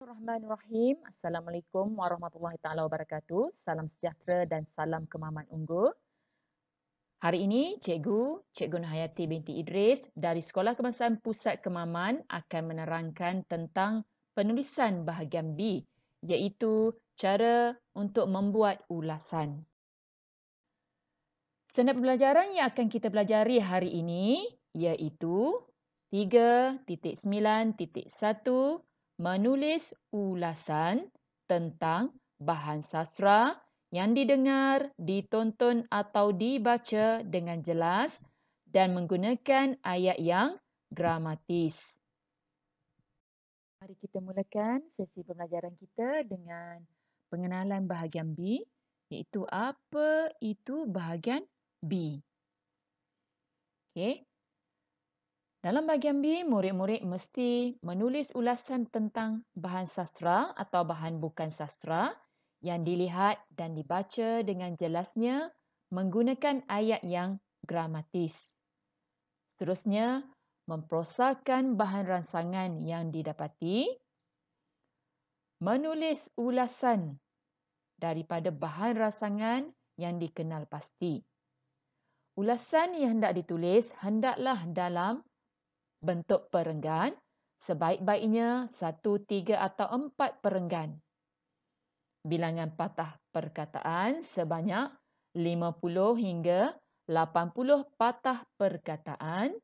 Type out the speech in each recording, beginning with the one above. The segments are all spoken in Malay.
Bismillahirrahmanirrahim. Assalamualaikum warahmatullahi taala wabarakatuh. Salam sejahtera dan salam kemaman unggul. Hari ini Cikgu Nurhayati binti Idris dari Sekolah Kebangsaan Pusat Kemaman akan menerangkan tentang penulisan bahagian B, iaitu cara untuk membuat ulasan. Senad pembelajaran yang akan kita pelajari hari ini iaitu 3.9.1 menulis ulasan tentang bahan sastra yang didengar, ditonton atau dibaca dengan jelas dan menggunakan ayat yang gramatis. Mari kita mulakan sesi pembelajaran kita dengan pengenalan bahagian B, iaitu apa itu bahagian B. Okey. Dalam bahagian B, murid-murid mesti menulis ulasan tentang bahan sastra atau bahan bukan sastra yang dilihat dan dibaca dengan jelasnya menggunakan ayat yang gramatis. Seterusnya, memprosakan bahan rangsangan yang didapati, menulis ulasan daripada bahan rangsangan yang dikenal pasti. Ulasan yang hendak ditulis hendaklah dalam bentuk perenggan, sebaik-baiknya 1, 3 atau 4 perenggan. Bilangan patah perkataan sebanyak 50 hingga 80 patah perkataan.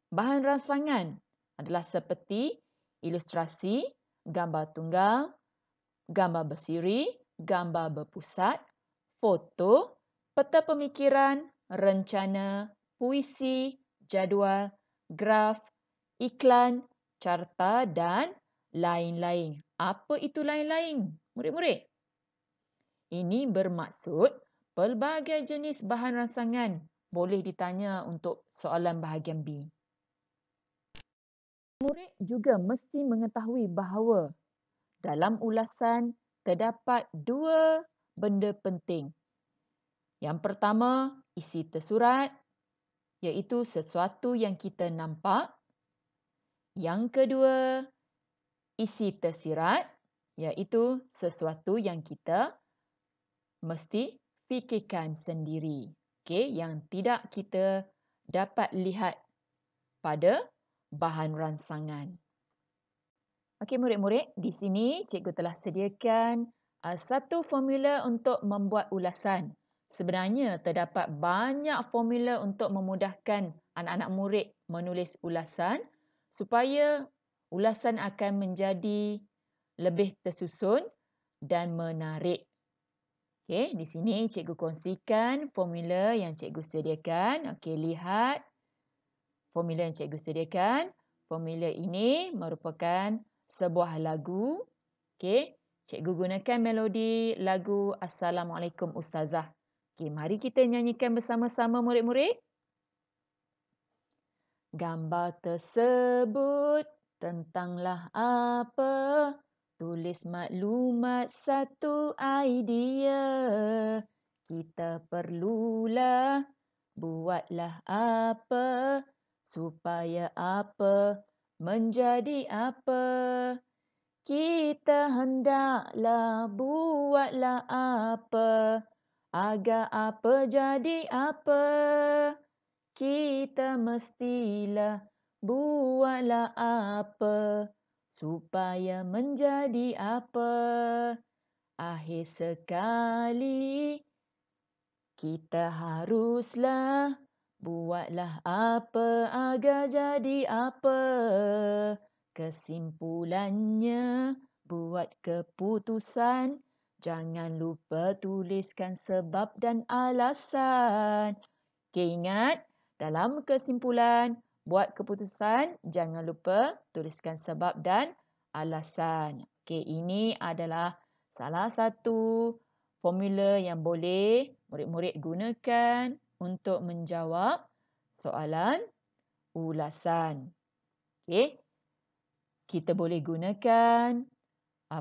Bahan rangsangan adalah seperti ilustrasi, gambar tunggal, gambar bersiri, gambar berpusat, foto, peta pemikiran, rencana, puisi, jadual, graf, iklan, carta dan lain-lain. Apa itu lain-lain, murid-murid? Ini bermaksud pelbagai jenis bahan rangsangan boleh ditanya untuk soalan bahagian B. Murid juga mesti mengetahui bahawa dalam ulasan terdapat dua benda penting. Yang pertama, isi tersurat, iaitu sesuatu yang kita nampak. Yang kedua, isi tersirat, iaitu sesuatu yang kita mesti fikirkan sendiri. Okey, yang tidak kita dapat lihat pada bahan rangsangan. Okey murid-murid, di sini cikgu telah sediakan satu formula untuk membuat ulasan. Sebenarnya terdapat banyak formula untuk memudahkan anak-anak murid menulis ulasan supaya ulasan akan menjadi lebih tersusun dan menarik. Okey, di sini cikgu kongsikan formula yang cikgu sediakan. Okey, lihat formula yang cikgu sediakan. Formula ini merupakan sebuah lagu. Okey, cikgu gunakan melodi lagu Assalamualaikum Ustazah. Okey, mari kita nyanyikan bersama-sama murid-murid. Gambar tersebut tentanglah apa? Tulis maklumat satu idea. Kita perlulah buatlah apa supaya apa menjadi apa. Kita hendaklah buatlah apa agar apa jadi apa. Kita mestilah buatlah apa supaya menjadi apa. Akhir sekali kita haruslah buatlah apa agar jadi apa. Kesimpulannya, buat keputusan. Jangan lupa tuliskan sebab dan alasan. Okay, ingat, dalam kesimpulan, buat keputusan, jangan lupa tuliskan sebab dan alasan. Okay, ini adalah salah satu formula yang boleh murid-murid gunakan untuk menjawab soalan ulasan. Okay, kita boleh gunakan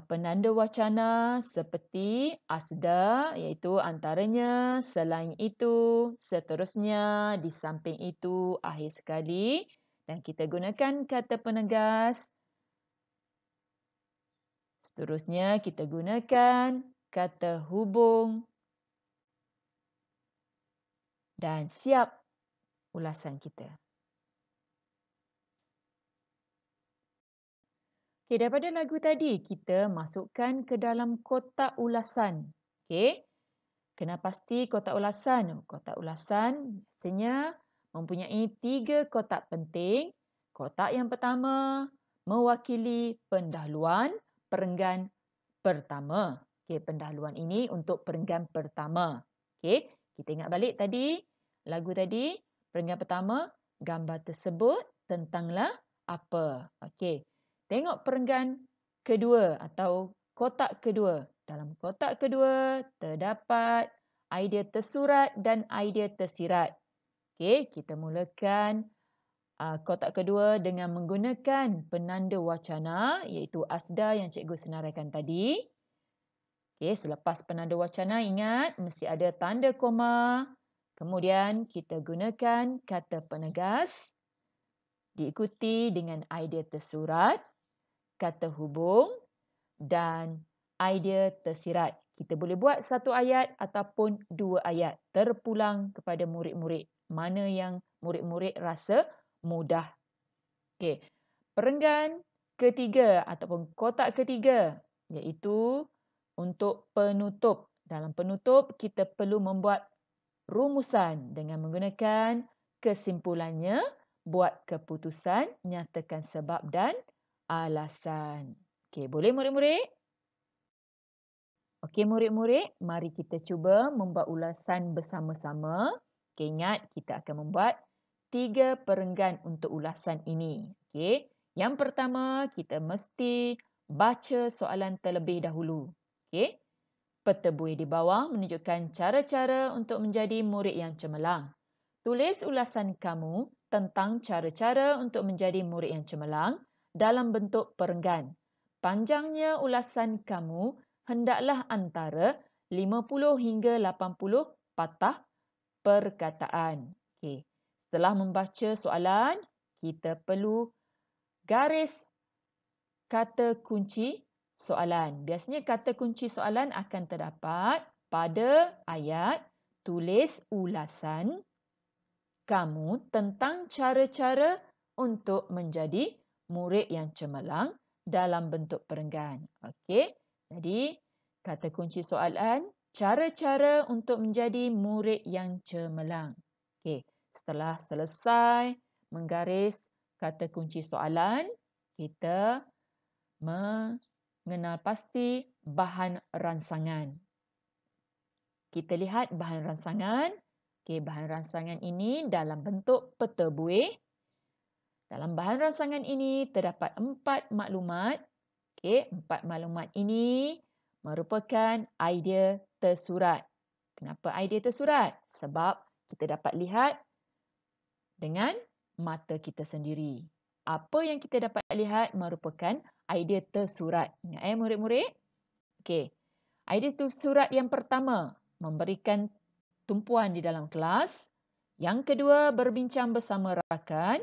penanda wacana seperti asda, iaitu antaranya, selain itu, seterusnya, di samping itu, akhir sekali. Dan kita gunakan kata penegas Seterusnya kita gunakan kata hubung dan siap ulasan kita. Okey, daripada lagu tadi, kita masukkan ke dalam kotak ulasan. Okey, kena pasti kotak ulasan. Kotak ulasan biasanya mempunyai 3 kotak penting. Kotak yang pertama mewakili pendahuluan perenggan pertama. Okey, pendahuluan ini untuk perenggan pertama. Okey, kita ingat balik tadi, lagu tadi, perenggan pertama, gambar tersebut tentanglah apa. Okey, tengok perenggan kedua atau kotak kedua. Dalam kotak kedua terdapat idea tersurat dan idea tersirat. Okey, kita mulakan kotak kedua dengan menggunakan penanda wacana iaitu asda yang cikgu senaraikan tadi. Okey, selepas penanda wacana ingat mesti ada tanda koma. Kemudian kita gunakan kata penegas diikuti dengan idea tersurat, kata hubung dan idea tersirat. Kita boleh buat satu ayat ataupun 2 ayat terpulang kepada murid-murid. Mana yang murid-murid rasa mudah. Okey. Perenggan ketiga ataupun kotak ketiga iaitu untuk penutup. Dalam penutup kita perlu membuat rumusan dengan menggunakan kesimpulannya, buat keputusan, nyatakan sebab dan alasan. Okey, boleh murid-murid? Okey murid-murid, mari kita cuba membuat ulasan bersama-sama. Okey, ingat kita akan membuat 3 perenggan untuk ulasan ini. Okey, yang pertama kita mesti baca soalan terlebih dahulu. Okey, peta buih di bawah menunjukkan cara-cara untuk menjadi murid yang cemerlang. Tulis ulasan kamu tentang cara-cara untuk menjadi murid yang cemerlang dalam bentuk perenggan. Panjangnya ulasan kamu hendaklah antara 50 hingga 80 patah perkataan. Okey. Setelah membaca soalan, kita perlu garis kata kunci soalan. Biasanya kata kunci soalan akan terdapat pada ayat tulis ulasan kamu tentang cara-cara untuk menjadi murid yang cemerlang dalam bentuk perenggan. Okey. Jadi, kata kunci soalan, cara-cara untuk menjadi murid yang cemerlang. Okey. Setelah selesai menggaris kata kunci soalan, kita mengenal pasti bahan rangsangan. Kita lihat bahan rangsangan. Okey, bahan rangsangan ini dalam bentuk peta buih. Dalam bahan rangsangan ini terdapat 4 maklumat. Okey, 4 maklumat ini merupakan idea tersurat. Kenapa idea tersurat? Sebab kita dapat lihat dengan mata kita sendiri. Apa yang kita dapat lihat merupakan idea tersurat. Ingat murid-murid? Okey. Idea tersurat yang pertama, memberikan tumpuan di dalam kelas. Yang kedua, berbincang bersama rakan.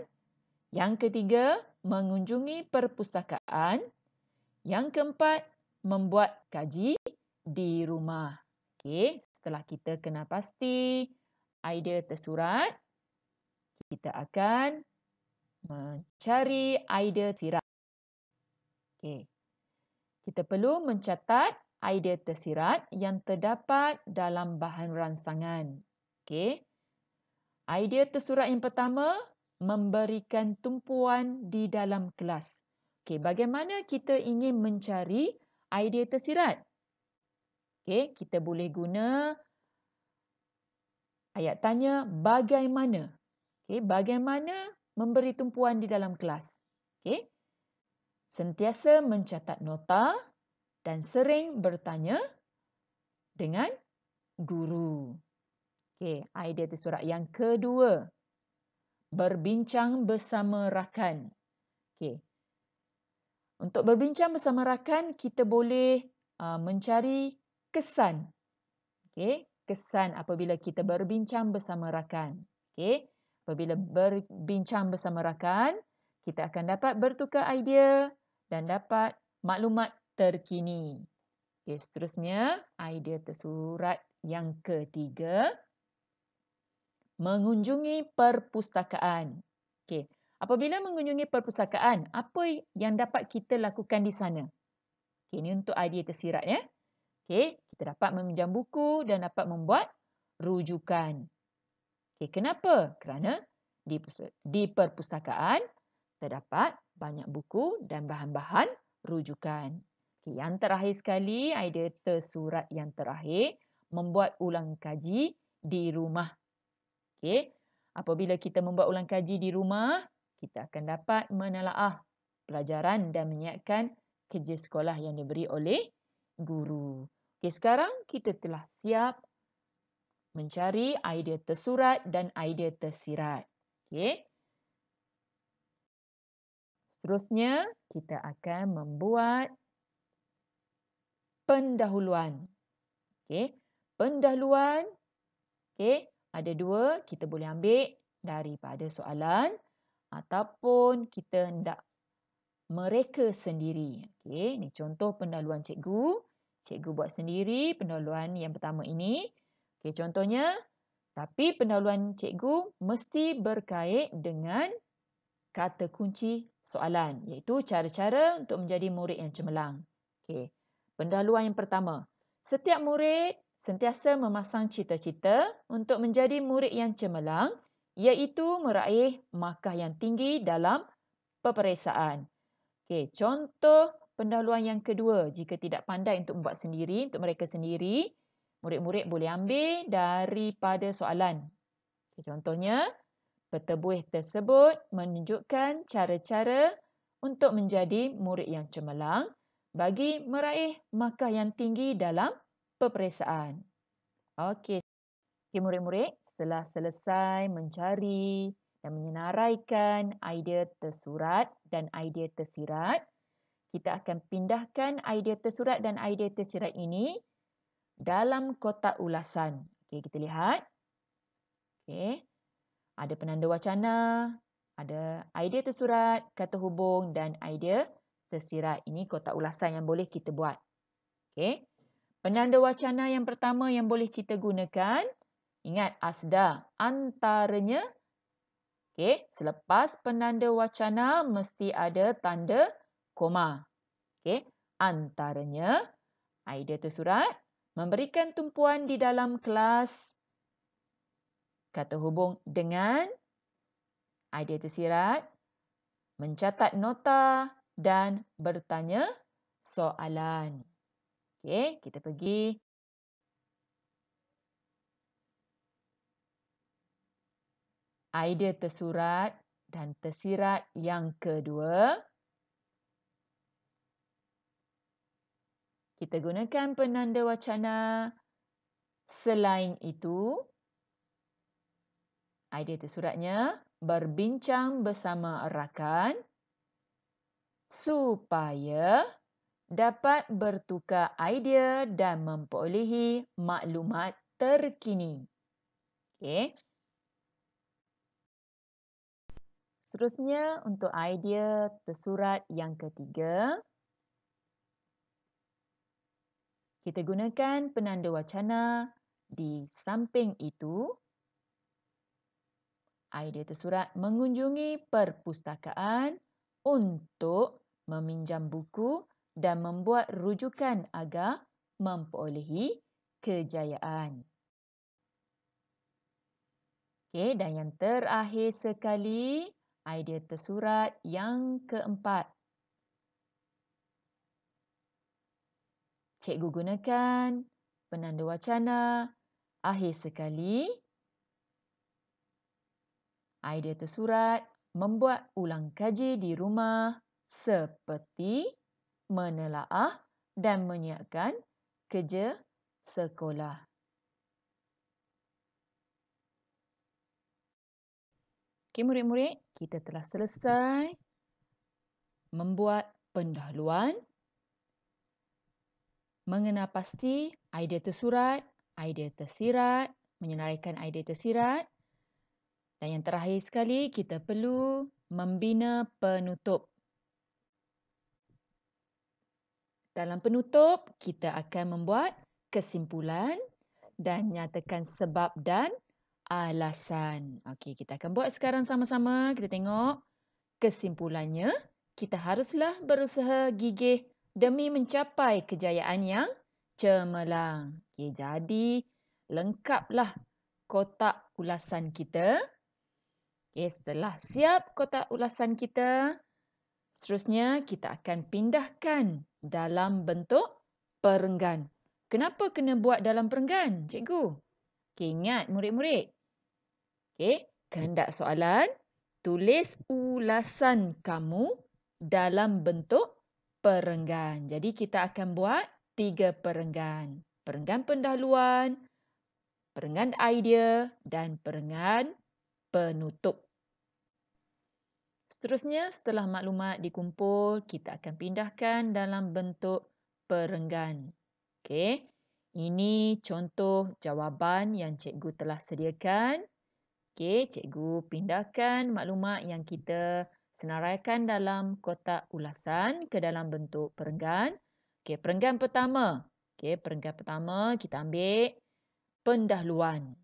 Yang ketiga, mengunjungi perpustakaan. Yang keempat, membuat kaji di rumah. Okey, setelah kita kenal pasti idea tersurat, kita akan mencari idea tersirat. Okey. Kita perlu mencatat idea tersirat yang terdapat dalam bahan rangsangan. Okey. Idea tersurat yang pertama, memberikan tumpuan di dalam kelas. Okey, bagaimana kita ingin mencari idea tersirat? Okey, kita boleh guna ayat tanya bagaimana. Okey, bagaimana memberi tumpuan di dalam kelas? Okey. Sentiasa mencatat nota dan sering bertanya dengan guru. Okey, idea tersurat yang kedua, berbincang bersama rakan. Okey. Untuk berbincang bersama rakan, kita boleh mencari kesan. Okey, kesan apabila kita berbincang bersama rakan. Okey, apabila berbincang bersama rakan, kita akan dapat bertukar idea dan dapat maklumat terkini. Okey, seterusnya, idea tersurat yang ketiga, mengunjungi perpustakaan. Okey, apabila mengunjungi perpustakaan, apa yang dapat kita lakukan di sana? Okey, ini untuk idea tersirat ya. Okey, kita dapat meminjam buku dan dapat membuat rujukan. Okey, kenapa? Kerana di perpustakaan terdapat banyak buku dan bahan-bahan rujukan. Okey, yang terakhir sekali, idea tersurat yang terakhir, membuat ulang kaji di rumah. Okey, apabila kita membuat ulang kaji di rumah, kita akan dapat menelaah pelajaran dan menyiapkan kerja sekolah yang diberi oleh guru. Okey, sekarang kita telah siap mencari idea tersurat dan idea tersirat. Okey. Seterusnya, kita akan membuat pendahuluan. Okey, pendahuluan, okey, ada dua, kita boleh ambil daripada soalan ataupun kita hendak mereka sendiri. Okey, ini contoh pendahuluan cikgu. Cikgu buat sendiri pendahuluan yang pertama ini. Okey, contohnya, tapi pendahuluan cikgu mesti berkait dengan kata kunci soalan, iaitu cara-cara untuk menjadi murid yang cemerlang. Okey, pendahuluan yang pertama. Setiap murid sentiasa memasang cita-cita untuk menjadi murid yang cemerlang, iaitu meraih markah yang tinggi dalam peperiksaan. Okey, contoh pendahuluan yang kedua, jika tidak pandai untuk membuat sendiri, untuk mereka sendiri, murid-murid boleh ambil daripada soalan. Okey, contohnya, petebuih tersebut menunjukkan cara-cara untuk menjadi murid yang cemerlang bagi meraih markah yang tinggi dalam peperiksaan. Okey, murid-murid, setelah selesai mencari dan menyenaraikan idea tersurat dan idea tersirat, kita akan pindahkan idea tersurat dan idea tersirat ini dalam kotak ulasan. Okey, kita lihat. Okey, ada penanda wacana, ada idea tersurat, kata hubung dan idea tersirat. Ini kotak ulasan yang boleh kita buat. Okey, penanda wacana yang pertama yang boleh kita gunakan, ingat asda antaranya. Okey, selepas penanda wacana mesti ada tanda koma. Okey, antaranya idea tersurat, memberikan tumpuan di dalam kelas, kata hubung dengan idea tersirat, mencatat nota dan bertanya soalan. Okey, kita pergi. Idea tersurat dan tersirat yang kedua. Kita gunakan penanda wacana. Selain itu, idea tersuratnya berbincang bersama rakan supaya dapat bertukar idea dan memperolehi maklumat terkini. Okey. Seterusnya untuk idea tersurat yang ketiga, kita gunakan penanda wacana di samping itu. Idea tersurat mengunjungi perpustakaan untuk meminjam buku dan membuat rujukan agar memperolehi kejayaan. Okey, dan yang terakhir sekali, idea tersurat yang keempat. Cikgu gunakan penanda wacana akhir sekali. Idea tersurat membuat ulang kaji di rumah seperti menelaah dan menyiapkan kerja sekolah. Okey, murid-murid, kita telah selesai membuat pendahuluan, mengenal pasti idea tersurat, idea tersirat, menyenaraikan idea tersirat, dan yang terakhir sekali kita perlu membina penutup. Dalam penutup, kita akan membuat kesimpulan dan nyatakan sebab dan alasan. Okey, kita akan buat sekarang sama-sama. Kita tengok kesimpulannya. Kita haruslah berusaha gigih demi mencapai kejayaan yang cemerlang. Okey, jadi lengkaplah kotak ulasan kita. Okey, setelah siap kotak ulasan kita, seterusnya kita akan pindahkan dalam bentuk perenggan. Kenapa kena buat dalam perenggan, cikgu? Okey, ingat murid-murid. Okey, kehendak soalan, tulis ulasan kamu dalam bentuk perenggan. Jadi kita akan buat 3 perenggan. Perenggan pendahuluan, perenggan idea dan perenggan penutup. Seterusnya, setelah maklumat dikumpul, kita akan pindahkan dalam bentuk perenggan. Okey, ini contoh jawapan yang cikgu telah sediakan. Okey, cikgu pindahkan maklumat yang kita senaraikan dalam kotak ulasan ke dalam bentuk perenggan. Okey, perenggan pertama. Okey, perenggan pertama kita ambil pendahuluan.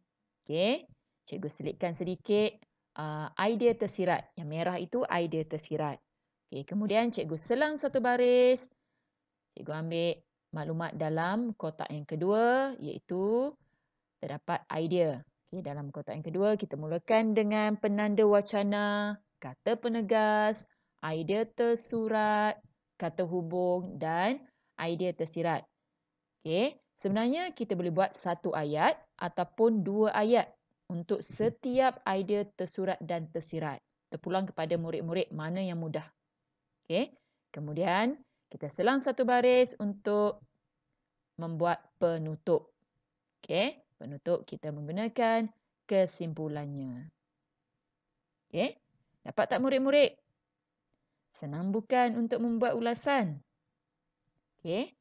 Okey, cikgu selitkan sedikit idea tersirat. Yang merah itu idea tersirat. Okey, kemudian cikgu selang satu baris. Cikgu ambil maklumat dalam kotak yang kedua iaitu terdapat idea. Okey, dalam kotak yang kedua kita mulakan dengan penanda wacana, kata penegas, idea tersurat, kata hubung dan idea tersirat. Okey, sebenarnya kita boleh buat satu ayat ataupun 2 ayat untuk setiap idea tersurat dan tersirat. Terpulang kepada murid-murid mana yang mudah. Okey, kemudian kita selang satu baris untuk membuat penutup. Okey, penutup kita menggunakan kesimpulannya. Okey, dapat tak murid-murid? Senang bukan untuk membuat ulasan? Okey,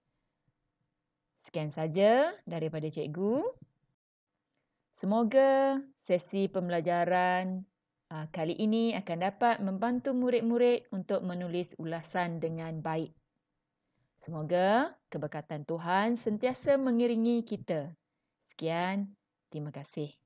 sekian saja daripada cikgu. Semoga sesi pembelajaran kali ini akan dapat membantu murid-murid untuk menulis ulasan dengan baik. Semoga keberkatan Tuhan sentiasa mengiringi kita. Sekian, terima kasih.